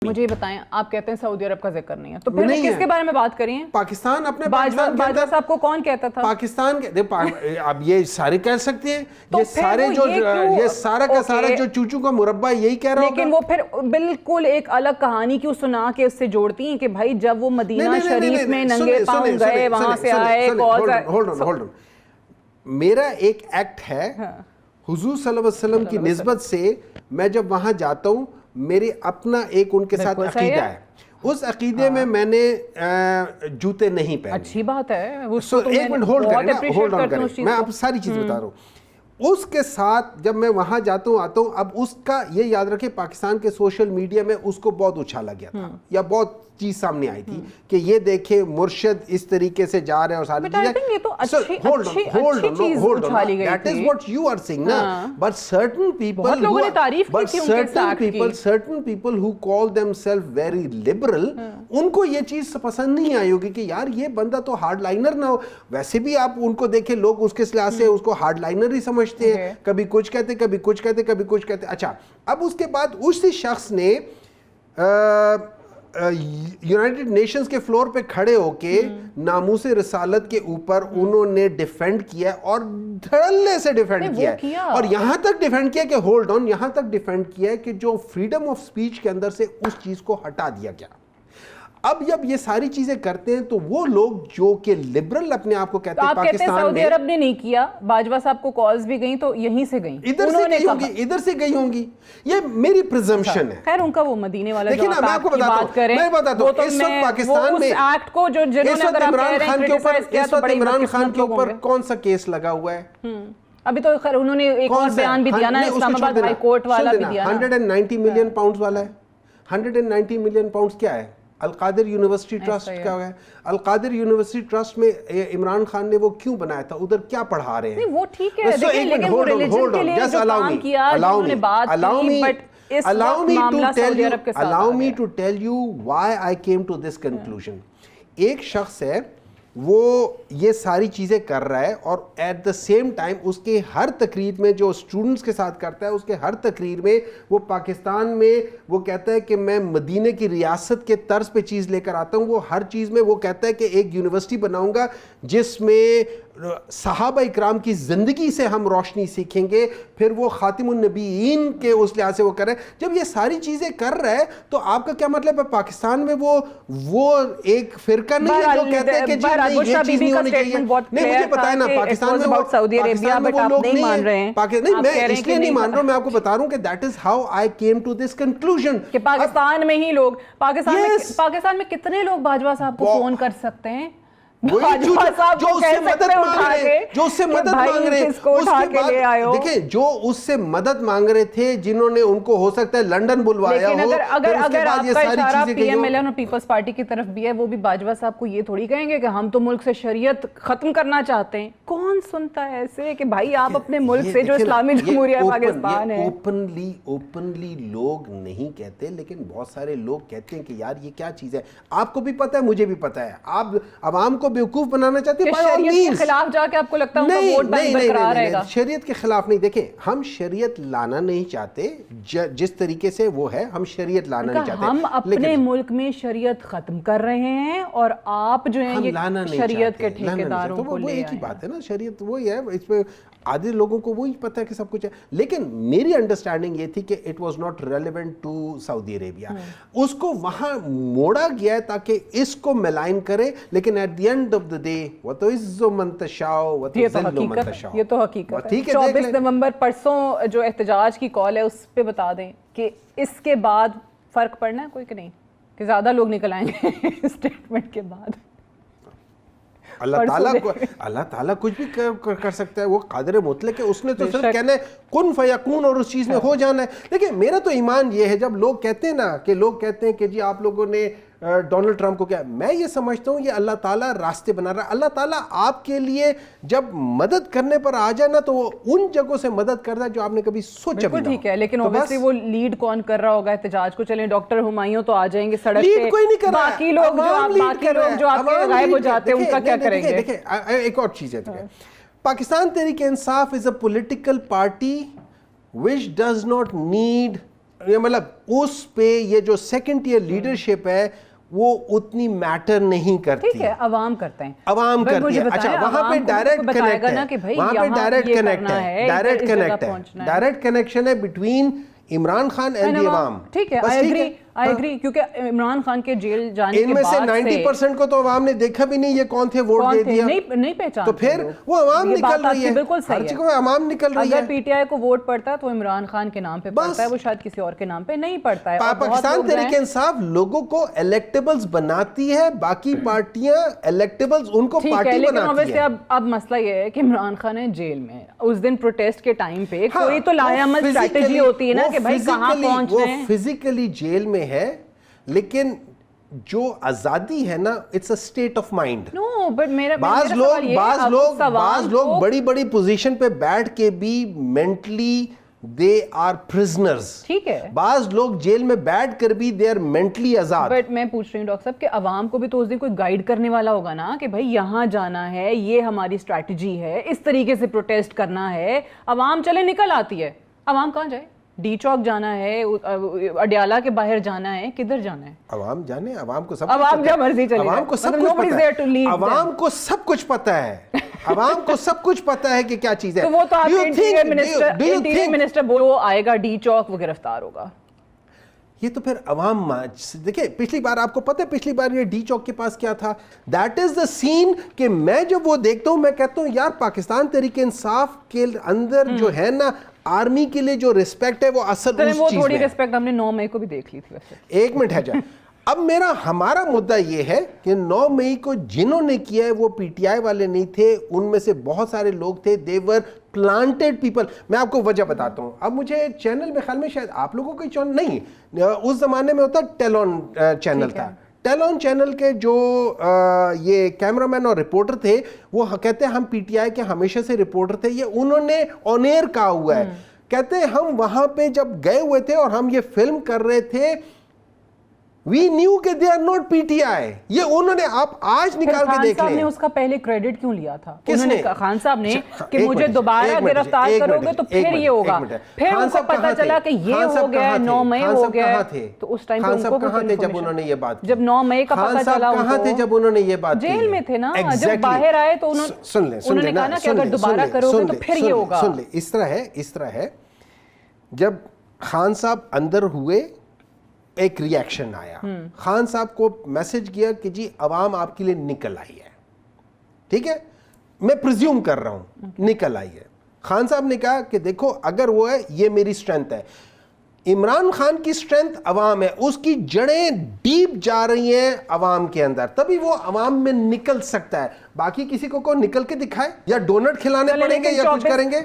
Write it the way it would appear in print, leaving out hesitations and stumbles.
مجھے بتائیں، آپ کہتے ہیں سعودی عرب کا ذکر نہیں ہے، تو پھر کس کے بارے میں بات کریں؟ پاکستان اپنے باجوہ صاحب کو کون کہتا تھا؟ پاکستان کے اب یہ سارے کہہ سکتے ہیں، یہ سارے جو یہ سارا کا سارا جو چوچو کا مربع یہی کہہ رہا ہوگا، لیکن وہ پھر بالکل ایک الگ کہانی کیوں سنا کے اس سے جوڑتی ہیں کہ بھائی جب وہ مدینہ شریف میں ننگے پاؤں گئے، وہاں سے آئے، ہولڈ آن میرا ایک ایکٹ ہے حضور صلی اللہ علیہ وسلم کی نسبت سے، میں جب وہاں جاتا ہوں میرے اپنا ایک ان کے ساتھ عقیدہ ہے، اس عقیدے میں نے جوتے نہیں پہنے. اچھی بات ہے. ایک منٹ ہولڈ کریں، میں آپ ساری چیز بتا رہا ہوں. اس کے ساتھ جب میں وہاں جاتا ہوں آتا ہوں، اب اس کا یہ یاد رکھیں پاکستان کے سوشل میڈیا میں اس کو بہت اچھالا گیا تھا یا بہت چیز سامنے آئی تھی کہ یہ دیکھیں مرشد اس طریقے سے جا رہے ہیں اور ساری چیزیں. That is what you are saying نا. But certain people who call themselves very liberal, ان کو یہ چیز پسند نہیں آئی ہوگی کہ یار یہ بندہ تو ہارڈ لائنر نہ ہو. ویسے بھی آپ ان کو دیکھیں، لوگ اس کے لحاظ سے اس کو ہارڈ لائنر ہی سمجھتے ہیں، کبھی کچھ کہتے کبھی کچھ کہتے کبھی کچھ کہتے. اچھا، اب اس کے بعد اسی شخص نے یونائٹڈ نیشنز کے فلور پہ کھڑے ہو کے ناموس رسالت کے اوپر انہوں نے ڈیفینڈ کیا اور دھڑلے سے ڈیفینڈ کیا، اور یہاں تک ڈیفینڈ کیا کہ ہولڈ آن، یہاں تک ڈیفینڈ کیا کہ جو فریڈم آف سپیچ کے اندر سے اس چیز کو ہٹا دیا گیا. اب جب یہ ساری چیزیں کرتے ہیں تو وہ لوگ جو کہ لبرل اپنے آپ کو کہتے ہیں، پاکستان میں سعودی عرب نے نہیں کیا، باجوہ صاحب کو کالز بھی گئیں تو یہیں سے گئیں، ادھر سے گئی ہوں گی، یہ میری پریزمپشن ہے. خیر ان کا وہ مدینے والا لیکن میں آپ کو بتاتا ہوں اس وقت پاکستان میں ایکٹ کو جو جنہوں نے اگر آپ کہہ رہے ہیں کرٹیسائز کیا تو بڑی عمران خان کے اوپر کون سا کیس لگا ہوا ہے؟ ابھی تو خیر انہوں نے ایک اور بیان بھی دیا نا، اسلام آباد ہائی کورٹ والا بھی دیا نا. 190 ملین پاؤنڈز والا ہے. 190 ملین پاؤنڈز کیا ہے؟ القادر یونیورسٹی ٹرسٹ کیا ہے؟ القادر یونیورسٹی ٹرسٹ میں عمران خان نے وہ کیوں بنایا تھا؟ ادھر کیا پڑھا رہے ہیں؟ وہ ٹھیک ہے لیکن وہ ریلیجن کے لیے جو کام کیا، انہوں نے بات کی، بٹ اس وقت معاملہ سعودی عرب کے ساتھ آ گیا. Allow me to tell you why I came to this conclusion. ایک شخص ہے وہ یہ ساری چیزیں کر رہا ہے اور ایٹ دا سیم ٹائم اس کے ہر تقریر میں جو اسٹوڈنٹس کے ساتھ کرتا ہے، اس کے ہر تقریر میں وہ پاکستان میں وہ کہتا ہے کہ میں مدینہ کی ریاست کے طرز پہ چیز لے کر آتا ہوں. وہ ہر چیز میں وہ کہتا ہے کہ ایک یونیورسٹی بناؤں گا جس میں صحابہ اکرام کی زندگی سے ہم روشنی سیکھیں گے. پھر وہ خاتم النبیین کے اس لحاظ سے وہ کر رہے ہیں. جب یہ ساری چیزیں کر رہے ہیں تو آپ کا کیا مطلب ہے پاکستان میں وہ ایک فرقہ نہیں ہے جو کہتے ہیں کہ جی نہیں یہ چیز نہیں ہونی چاہیے؟ نہیں، مجھے بتائیں نا پاکستان میں وہ لوگ نہیں مان رہے ہیں. نہیں، میں اس لیے نہیں مان رہا ہوں، میں آپ کو بتا رہا ہوں کہ that is how I came to this conclusion کہ پاکستان میں ہی لوگ پاکستان میں کتنے لوگ باجوہ صاحب کو فون کر سکتے ہیں؟ جو اس سے مدد مانگ رہے دیکھیں، جو اس سے مدد مانگ رہے تھے، جنہوں نے ان کو ہو سکتا ہے لنڈن بلوایا ہو. اگر آپ کا اشارہ پی ایم ایل این اور پیپلز پارٹی کی طرف بھی ہے، وہ بھی باجوہ صاحب کو یہ تھوڑی کہیں گے کہ ہم تو ملک سے شریعت ختم کرنا چاہتے ہیں. کون سنتا ہے ایسے کہ بھائی آپ اپنے ملک سے جو اسلامی جمہوریہ پاکستان ہے؟ اوپنلی لوگ نہیں کہتے، لیکن بہت سارے لوگ کہتے ہیں کہ یار یہ کیا چیز ہے. آپ کو بھی پتہ ہے، مجھے بھی پتہ ہے. آپ عوام کو بیوقوف بنانا چاہتے ہیں، شریعت کے خلاف جا کے آپ کو لگتا ہے ووٹ بینک برقرار رہے گا؟ شریعت کے خلاف نہیں. دیکھیں، ہم شریعت لانا نہیں چاہتے، جس طریقے سے وہ ہے ہم شریعت لانا نہیں چاہتے. ہم اپنے ملک میں شریعت ختم کر رہے ہیں اور آپ جو ہیں یہ شریعت کے ٹھیکیداروں کو لے آئے. ایک ہی بات ہے نا، شریعت وہی ہے، اس پہ آدھے لوگوں کو وہی پتہ ہے کہ سب کچھ ہے. لیکن میری انڈرسٹینڈنگ یہ تھی کہ it was not relevant to Saudi Arabia. اس کو وہاں موڑا گیا ہے تاکہ اس کو ملائن کرے، لیکن at the end of the day وَتُعِزُّ مَن تَشَاءُ وَتُذِلُّ مَن تَشَاءُ. یہ تو حقیقت ہے. 24 نومبر پرسوں جو احتجاج کی کال ہے اس پہ بتا دیں کہ اس کے بعد فرق پڑنا ہے کوئی کہ نہیں، کہ زیادہ لوگ نکل آئیں گے اسٹیٹمنٹ کے بعد؟ اللہ تعالیٰ کچھ بھی کر سکتا ہے، وہ قادر مطلق ہے. اس نے تو صرف کہنا ہے کن فیکون اور اس چیز میں ہو جانا ہے. لیکن میرا تو ایمان یہ ہے، جب لوگ کہتے ہیں نا کہ لوگ کہتے ہیں کہ جی آپ لوگوں نے ڈونلڈ ٹرمپ کو کیا، میں یہ سمجھتا ہوں یہ اللہ تعالیٰ راستے بنا رہا ہے. اللہ تعالیٰ آپ کے لیے جب مدد کرنے پر آ جائے نا تو وہ ان جگہوں سے مدد کرتا ہے جو آپ نے کبھی سوچا بھی نہ ہو. ٹھیک ہے، لیکن اوبیسلی وہ لیڈ کون کر رہا ہوگا احتجاج کو؟ چلیں ڈاکٹر ہمایوں تو آ جائیں گے سڑک پہ، کوئی نہیں کر رہا. باقی لوگ جو آپ کے غائب ہو جاتے ہیں ان کا کیا کریں گے؟ دیکھیں ایک اور چیز ہے، Pakistan Tehreek Insaf is a political party which does not need مطلب اس پہ یہ جو سیکنڈ ٹیئر لیڈرشپ ہے وہ اتنی میٹر نہیں کرتی. ٹھیک ہے, عوام کرتے ہیں, عوام کرتی ہے. اچھا وہاں پہ ڈائریکٹ کنیکٹ ہے, وہاں پہ ڈائریکٹ کنیکٹ ہے, ڈائریکٹ کنیکٹ ہے, ڈائریکٹ کنیکشن ہے between Imran Khan and the عوام. ٹھیک ہے, I agree, کیونکہ عمران خان کے جیل جانے کے ان میں سے بعد 90% کو تو عوام نے دیکھا بھی نہیں یہ کون تھے, ووٹ دے دیا, نہیں پہچانتے, تو پھر وہ عوام نکل رہی ہے, بالکل ہر جگہ عوام نکل رہی ہے. اگر پی ٹی آئی کو ووٹ پڑتا ہے تو عمران خان کے نام پہ پڑتا ہے, وہ شاید کسی اور کے نام پہ نہیں پڑتا ہے. پاکستان تحریک انصاف لوگوں کو الیکٹیبلز بناتی ہے, باقی پارٹیاں الیکٹیبلز ان کو پارٹی بناتی ہے. اب مسئلہ یہ ہے کہ عمران خان ہے جیل میں, اس دن پروٹیسٹ کے ٹائم پہ کوئی تو لائعمل اسٹریٹجی ہوتی ہے نا کہ بھائی کہاں پہنچ رہے ہیں. وہ فزیکلی جیل میں ہے, لیکن جو آزادی ہے نا it's a state of mind. بعض لوگ بڑی بڑی پوزیشن پہ بیٹھ کے بھی مینٹلی دے آر پرزنرز. ٹھیک ہے, بعض لوگ جیل میں بیٹھ کر بھی دے آر مینٹلی آزاد. بٹ میں پوچھ رہی ہوں ڈاکٹر صاحب کہ عوام کو بھی تو اس دن کوئی گائیڈ کرنے والا ہوگا نا کہ بھائی یہاں جانا ہے, یہ ہماری اسٹریٹجی ہے, اس طریقے سے پروٹیسٹ کرنا ہے. عوام چلے نکل آتی ہے, عوام کہاں جائے؟ ڈی چوک جانا ہے, اڈیالہ کے باہر جانا ہے, کدھر جانا ہے؟ عوام جانے, عوام کو سب عوام جہاں مرضی چلے, عوام کو سب کچھ پتا ہے, عوام کو سب کچھ پتا ہے, عوام کو سب کچھ پتا ہے کہ کیا چیز ہے. تو وہ تو آپ انٹیریئر منسٹر وہ آئے گا ڈی چوک, وہ گرفتار ہوگا. یہ تو پھر عوام دیکھیں, پچھلی بار آپ کو پتہ ہے پچھلی بار یہ ڈی چوک کے پاس کیا تھا. دیٹ از دا سین کہ میں جب وہ دیکھتا ہوں میں کہتا ہوں یار پاکستان تحریک انصاف کے اندر جو ہے نا آرمی کے لیے جو ریسپیکٹ ہے وہ اصل اس چیز میں ہے. تھوڑی ریسپیکٹ ہم نے 9 مئی کو بھی دیکھ لی تھی ویسے. ایک منٹ ہے جائے. اب ہمارا مدعا یہ ہے کہ 9 مئی کو جنہوں نے کیا ہے وہ پی ٹی آئی والے نہیں تھے, ان میں سے بہت سارے لوگ تھے, they were planted people. میں آپ کو وجہ بتاتا ہوں. اب مجھے چینل میں خیال میں شاید آپ لوگوں کو چینل نہیں, اس زمانے میں ہوتا ٹیلون چینل تھا. ٹیلون چینل کے جو یہ کیمرہ مین اور رپورٹر تھے وہ کہتے ہیں ہم پی ٹی آئی کے ہمیشہ سے رپورٹر تھے, یہ انہوں نے آن ایئر کہا ہوا ہے. کہتے ہیں ہم وہاں پہ جب گئے ہوئے تھے اور ہم یہ فلم کر رہے تھے, we knew کہ they are not PTI. یہ انہوں نے, آپ آج نکال کے دیکھ لیں. خان صاحب نے اس کا پہلے کریڈٹ کیوں لیا تھا؟ کس نے؟ خان صاحب نے کہ مجھے دوبارہ گرفتار کرو گے تو پھر یہ ہوگا. پھر ان کو پتا چلا کہ یہ ہو گیا, 9 مئی ہو گیا, تو اس ٹائم خان صاحب کہاں تھے جب انہوں نے یہ بات کی؟ جب 9 مئی کا پتا چلا ان کو کہاں تھے جب انہوں نے یہ بات کی؟ جیل میں تھے نا. جب باہر آئے تو انہوں نے کہا نا کہ اگر دوبارہ کرو گے تو پھر یہ ہوگا. سن لیں, اس طرح ہے جب خان صاحب اندر ہوئے ایک ری ایکشن آیا, خان صاحب کو میسج کیا کہ جی عوام آپ کے لیے نکل آئی ہے. ٹھیک ہے, میں پریزیوم کر رہا ہوں نکل آئی ہے. خان صاحب نے کہا کہ دیکھو اگر وہ ہے یہ میری اسٹرینتھ ہے. عمران خان کی اسٹرینتھ عوام ہے, اس کی جڑیں ڈیپ جا رہی ہیں عوام کے اندر, تبھی وہ عوام میں نکل سکتا ہے. باقی کسی کو نکل کے دکھائے یا ڈونٹ کھلانے پڑیں گے یا کچھ کریں گے.